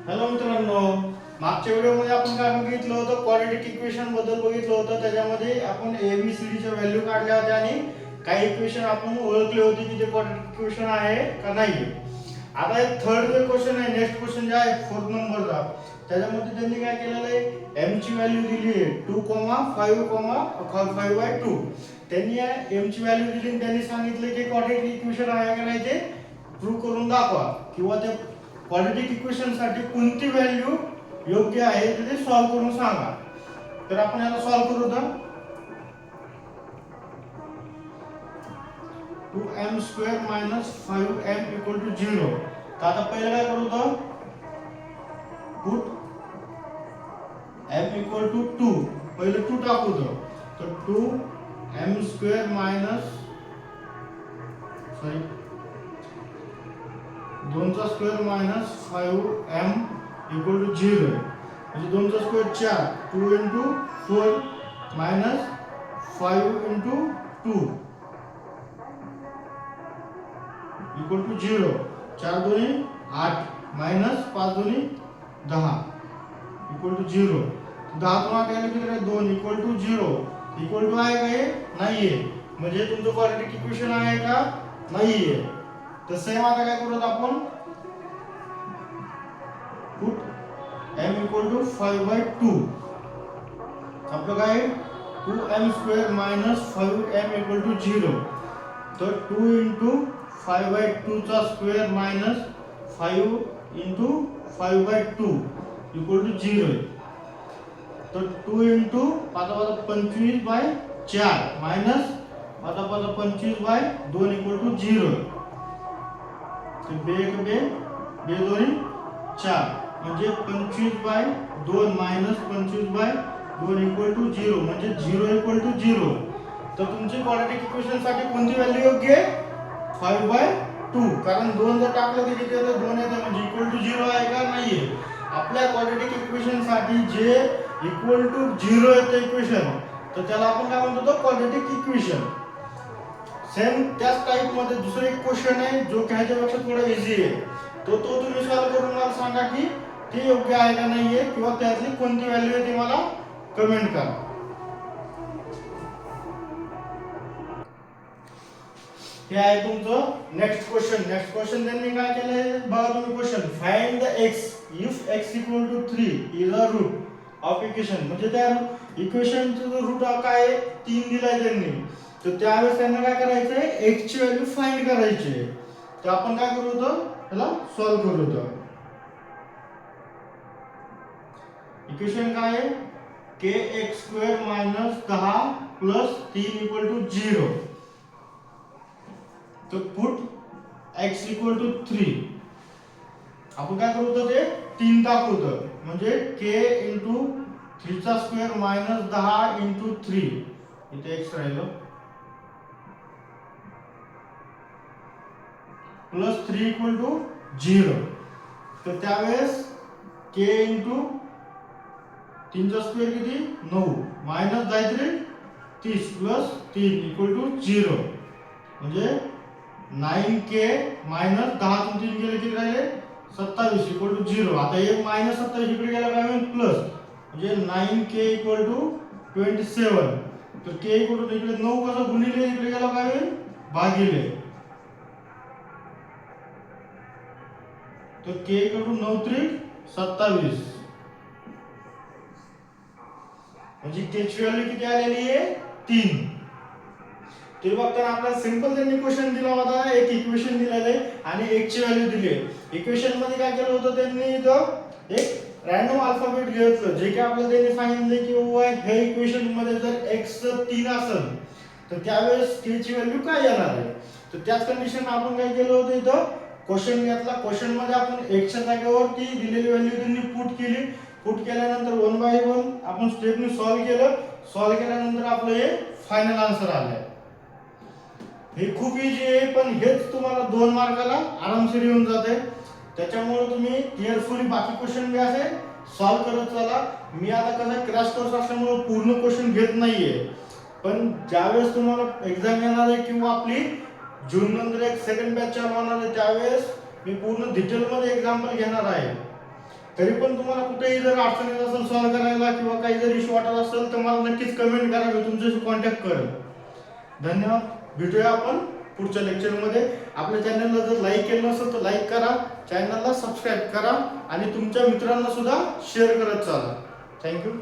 Hello मित्रांनो, मागच्या व्हिडिओमध्ये आपण काय बघितलं होतं, क्वाड्रॅटिक इक्वेशन बद्दल बघितलं होतं. त्याच्यामध्ये आपण ABCD च्या व्हॅल्यू काढल्या होत्या आणि काही इक्वेशन आपण ओळखले होते की ते क्वाड्रॅटिक इक्वेशन आहे का नाही. आता एक थर्ड जे क्वेश्चन आहे, नेक्स्ट क्वेश्चन जे आहे 4th नंबरचा, त्याच्यामध्ये त्यांनी काय केलेलं आहे, m ची व्हॅल्यू दिली आहे 2,5,5/2. त्यांनी या m ची व्हॅल्यू दिली आणि त्यांनी सांगितलं की क्वाड्रॅटिक इक्वेशन आहे का नाही ते प्रूव्ह करून दाखवा, किंवा त्या क्वाड्रॅटिक इक्वेशन साठी कोणती व्हॅल्यू योग्य आहे ते सॉल्व्ह करून सांगा. तर आपण याला सॉल्व्ह करू. तर 2m² - 5m = 0. तर आता पहिलं काय करू, तर पुट m = 2. पहिले 2 टाकू. तर 2m² sorry 2चा square minus 5m = 0. म्हणजे 2चा स्क्वेअर 4, 2 × 4 मायनस 5 × 2 = 0. 4 2 8 मायनस 5 2 10 = 0. 10 तुम्हाला काय लिहिलं, 2 = 0. इक्वल टू आहे का हे? नाहीये. म्हणजे तुमचं क्वाड्रॅटिक इक्वेशन आहे का? नाहीये. तर सेम आता काय करूत आपण, पुट m = 5/2. आपलं काय, 2m² - 5m = 0. तर 2 × 5/2 चा स्क्वेअर मायनस 5 × 5/2 = 0. तर 2 × 5×25/4 मायनस 5×25/2 = 0. तर 2 × 2 2 2 4 म्हणजे 25/2 मायनस 25/2 = 0. म्हणजे 0 = 0. तर तुमची क्वाड्रॅटिक इक्वेशन साठी कोणती व्हॅल्यू योग्य आहे? 5/2. कारण 2 जर टाकलं तर किती येतं? 2 येतं. म्हणजे =0 आहे का? नाहीये. आपल्या क्वाड्रॅटिक इक्वेशन साठी जे =0 येतं इक्वेशन, तर त्याला आपण काय म्हणतो? Quadratic equation. सेम त्याच टाइप मध्ये दुसरा एक क्वेश्चन आहे जो की ह्याच्यापेक्षा थोडा इझी आहे. तो तुम्ही सॉल्व्ह करून मला सांगा की ते योग्य आहे का नाहीये, किंवा त्यातली कोणती व्हॅल्यू आहे ते मला कमेंट करा. हे आहे तुमचं नेक्स्ट क्वेश्चन. नेक्स्ट क्वेश्चन त्यांनी काय केलंय बघा तुम्ही. Question, find the x if x = 3 is a route of equation. म्हणजे त्या इक्वेशनचं जो रूट काय आहे, 3 दिलाय त्यांनी. तर त्यावेळेस त्यांना काय करायचंय, x ची व्हॅल्यू फाइंड करायची आहे. तर आपण काय करू, तर त्याला सॉल्व्ह करू. तर इक्वेशन काय आहे, kx² - 10 + 3 = 0. तर पुट x = 3. आपण काय करू, तर ते 3 टाकू. तर म्हणजे k × 3चा स्क्वेअर मायनस 10 × 3. इथे x राहिलं, प्लस 3 = 0. तर त्यावेळेस k × 3चा स्क्वेअर किती, 9 मायनस काहीतरी 30 प्लस 3 = 0. म्हणजे 9k मायनस 10 तून 3 गेले किती राहिले, 27 = 0. आता हे मायनस 27 इकडे गेला काय होईल, प्लस. म्हणजे 9k = 27. तर k इकडे 9 कसं गुणिले इकडे गेला काय होईल, भागिले. तर k = 9 त्रिक 27. म्हणजे k ची व्हॅल्यू किती आलेली आहे, 3. ते बघताना आपल्याला सिंपल त्यांनी क्वेश्चन दिला होता, एक इक्वेशन दिलेलं आहे आणि x ची व्हॅल्यू दिली आहे. इक्वेशन मध्ये काय केलं होतं त्यांनी, इथं एक रँडम अल्फाबेट घेतलं, जे की आपल्याला त्यांनी सांगितलं की बाबा हे इक्वेशन मध्ये जर x 3 असेल तर त्यावेळेस k ची व्हॅल्यू काय येणार आहे. तर त्याच कंडिशन आपण काय केलं होतं, इथं क्वेश्चन घेतला. क्वेश्चन मध्ये आपण x च्या जागेवर ती दिलेली व्हॅल्यू त्यांनी पुट केली. पुट केल्यानंतर 1 बाय 1 आपण स्टेपनी सॉल्व्ह केलं. सॉल्व्ह केल्यानंतर आपलं हे फायनल आन्सर आलंय. हे खूप इझी आहे, पण हेच तुम्हाला 2 मार्काला आरामशीर येऊन जाते. त्याच्यामुळे तुम्ही केअरफुली बाकी क्वेश्चन बी असे सॉल्व्ह करत चला. मी आता कसं क्रॅश कोर्स असल्यामुळे पूर्ण क्वेश्चन घेत नाहीये, पण ज्यावेळेस तुम्हाला एक्झाम येणार आहे किंवा आपली जून नंतर एक सेकंड बॅच चालू होणार आहे, त्यावेळेस मी पूर्ण डिटेल मध्ये एक्झाम्पल घेणार आहे. तरी पण तुम्हाला कुठेही जर अडचण येत असेल सॉल्व्ह करायला किंवा काही जर इश्यू वाटत असेल तर मला नक्कीच कमेंट करा, मी तुमच्याशी कॉन्टॅक्ट करेन. धन्यवाद. भेटूया आपण पुढच्या लेक्चरमध्ये. आपल्या चॅनलला जर लाईक केलं नसेल तर लाईक करा, चॅनलला सबस्क्राईब करा आणि तुमच्या मित्रांना सुद्धा शेअर करत चाला. थँक्यू.